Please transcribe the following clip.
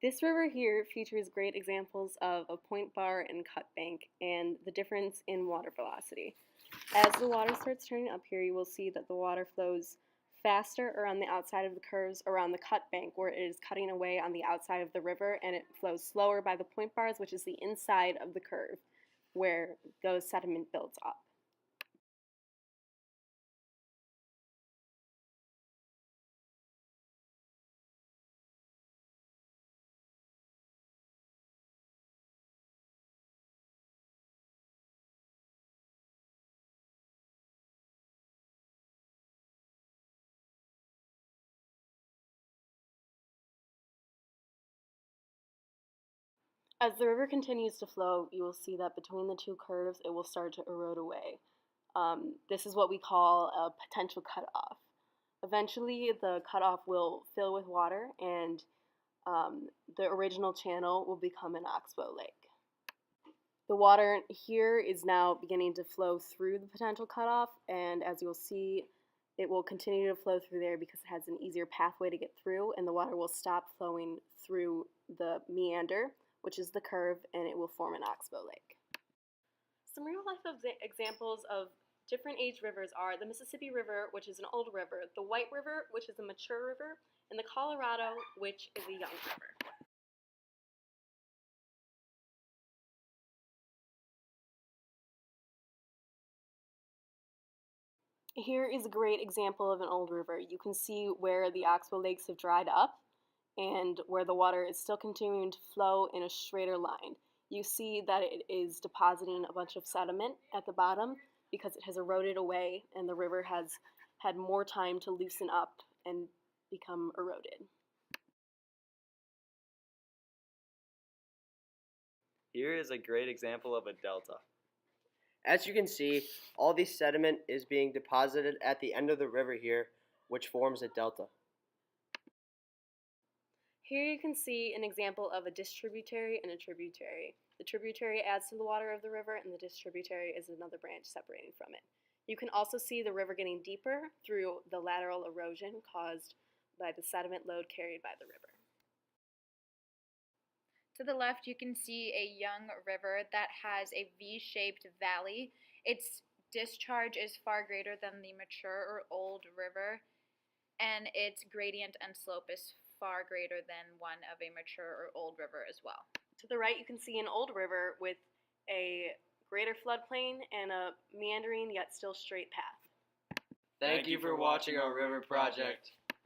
This river here features great examples of a point bar and cut bank and the difference in water velocity. As the water starts turning up here, you will see that the water flows faster around the outside of the curves around the cut bank where it is cutting away on the outside of the river, and it flows slower by the point bars, which is the inside of the curve where those sediment builds up. As the river continues to flow, you will see that between the two curves, it will start to erode away. This is what we call a potential cutoff. Eventually, the cutoff will fill with water, and the original channel will become an oxbow lake. The water here is now beginning to flow through the potential cutoff, and as you'll see, it will continue to flow through there because it has an easier pathway to get through, and the water will stop flowing through the meander, which is the curve, and it will form an oxbow lake. Some real-life examples of different age rivers are the Mississippi River, which is an old river, the White River, which is a mature river, and the Colorado, which is a young river. Here is a great example of an old river. You can see where the oxbow lakes have dried up and where the water is still continuing to flow in a straighter line. You see that it is depositing a bunch of sediment at the bottom because it has eroded away and the river has had more time to loosen up and become eroded. Here is a great example of a delta. As you can see, all the sediment is being deposited at the end of the river here, which forms a delta. Here you can see an example of a distributary and a tributary. The tributary adds to the water of the river, and the distributary is another branch separating from it. You can also see the river getting deeper through the lateral erosion caused by the sediment load carried by the river. To the left, you can see a young river that has a V-shaped valley. Its discharge is far greater than the mature or old river, and its gradient and slope is far greater than one of a mature or old river as well. To the right, you can see an old river with a greater floodplain and a meandering yet still straight path. Thank you for watching our river project.